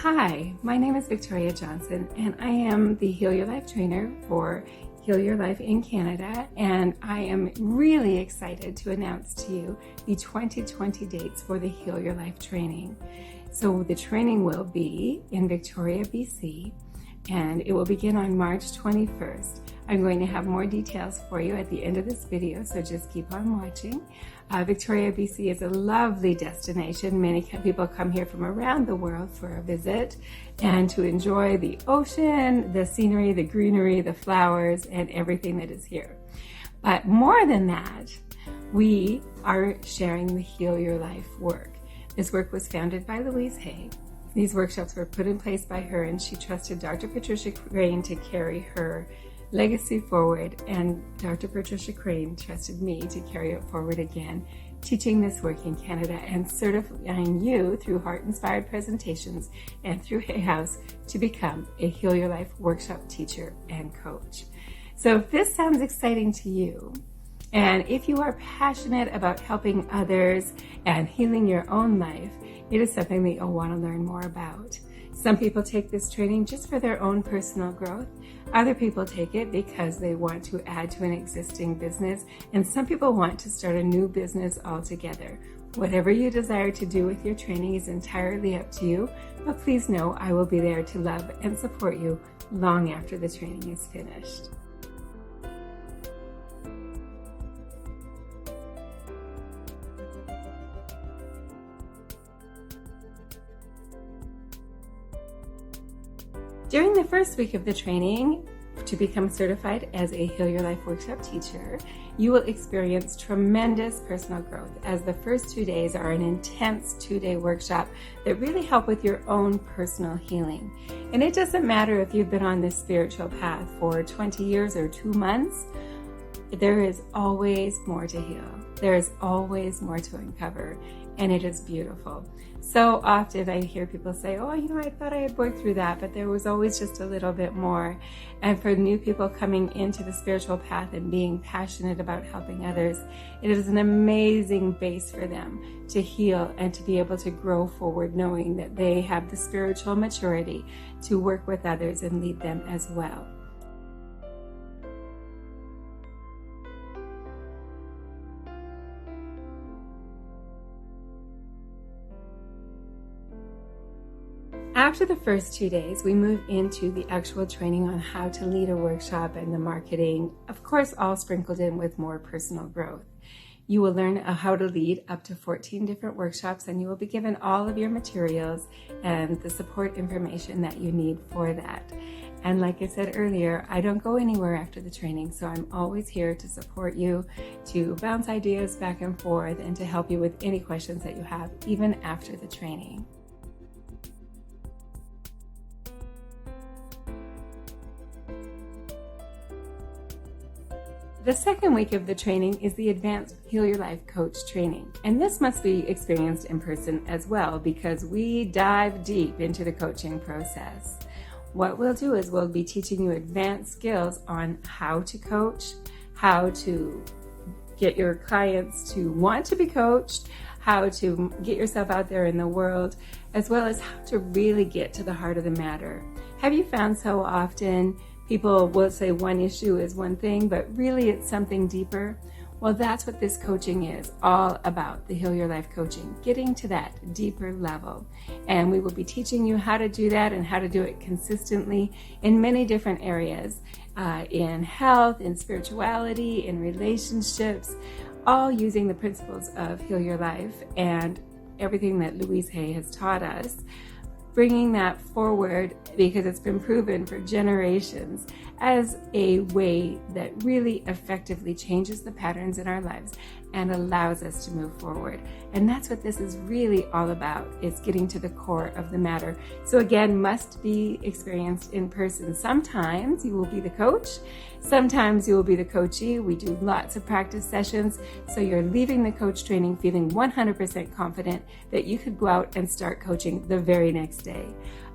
Hi, my name is Victoria Johnson, and I am the Heal Your Life trainer for Heal Your Life in Canada, and I am really excited to announce to you the 2020 dates for the Heal Your Life training. So the training will be in Victoria, BC, and it will begin on March 21st. I'm going to have more details for you at the end of this video, so just keep on watching. Victoria, BC is a lovely destination. Many people come here from around the world for a visit and to enjoy the ocean, the scenery, the greenery, the flowers, and everything that is here. But more than that, we are sharing the Heal Your Life work. This work was founded by Louise Hay. These workshops were put in place by her, and she trusted Dr. Patricia Crane to carry her legacy forward, and Dr. Patricia Crane trusted me to carry it forward again, teaching this work in Canada and certifying you through heart-inspired presentations and through Hay House to become a Heal Your Life workshop teacher and coach. So if this sounds exciting to you, and if you are passionate about helping others and healing your own life, it is something that you'll want to learn more about. Some people take this training just for their own personal growth. Other people take it because they want to add to an existing business, and some people want to start a new business altogether. Whatever you desire to do with your training is entirely up to you, but please know I will be there to love and support you long after the training is finished. During the first week of the training, to become certified as a Heal Your Life workshop teacher, you will experience tremendous personal growth, as the first 2 days are an intense 2-day workshop that really help with your own personal healing. And it doesn't matter if you've been on this spiritual path for 20 years or 2 months, there is always more to heal. There is always more to uncover, and it is beautiful. So often I hear people say, oh, I thought I had worked through that, but there was always just a little bit more. And for new people coming into the spiritual path and being passionate about helping others, it is an amazing base for them to heal and to be able to grow forward, knowing that they have the spiritual maturity to work with others and lead them as well. After the first 2 days, we move into the actual training on how to lead a workshop and the marketing, of course, all sprinkled in with more personal growth. You will learn how to lead up to 14 different workshops, and you will be given all of your materials and the support information that you need for that. And like I said earlier, I don't go anywhere after the training, so I'm always here to support you, to bounce ideas back and forth, and to help you with any questions that you have, even after the training. The second week of the training is the Advanced Heal Your Life Coach training, and this must be experienced in person as well, because we dive deep into the coaching process. What we'll do is we'll be teaching you advanced skills on how to coach, how to get your clients to want to be coached, how to get yourself out there in the world, as well as how to really get to the heart of the matter. Have you found so often people will say one issue is one thing, but really it's something deeper? Well, that's what this coaching is all about, the Heal Your Life coaching, getting to that deeper level. And we will be teaching you how to do that and how to do it consistently in many different areas, in health, in spirituality, in relationships, all using the principles of Heal Your Life and everything that Louise Hay has taught us, bringing that forward because it's been proven for generations as a way that really effectively changes the patterns in our lives and allows us to move forward. And that's what this is really all about, is getting to the core of the matter. So again, must be experienced in person. Sometimes you will be the coach, sometimes you will be the coachee. We do lots of practice sessions, so you're leaving the coach training feeling 100% confident that you could go out and start coaching the very next day.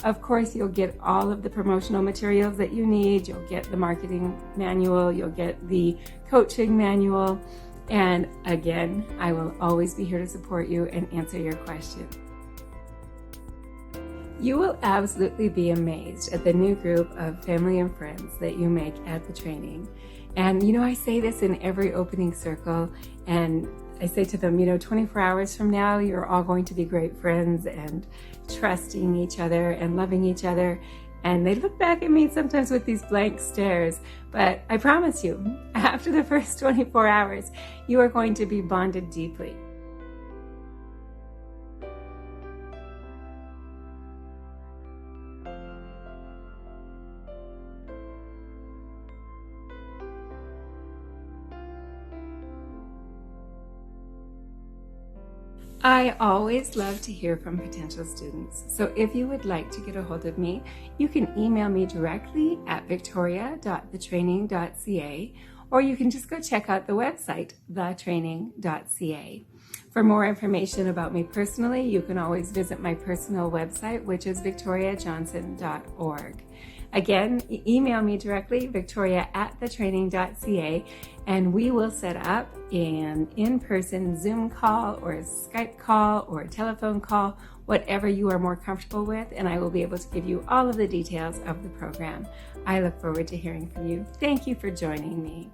Of course, you'll get all of the promotional materials that you need. You'll get the marketing manual, you'll get the coaching manual, and again, I will always be here to support you and answer your questions. You will absolutely be amazed at the new group of family and friends that you make at the training. And I say this in every opening circle, and I say to them, 24 hours from now, you're all going to be great friends and trusting each other and loving each other. And they look back at me sometimes with these blank stares, but I promise you, after the first 24 hours, you are going to be bonded deeply. I always love to hear from potential students. So if you would like to get a hold of me, you can email me directly at victoria.thetraining.ca, or you can just go check out the website, thetraining.ca. For more information about me personally, you can always visit my personal website, which is victoriajohnson.org. Again, email me directly, victoria@thetraining.ca, and we will set up an in-person Zoom call or a Skype call or a telephone call, whatever you are more comfortable with, and I will be able to give you all of the details of the program. I look forward to hearing from you. Thank you for joining me.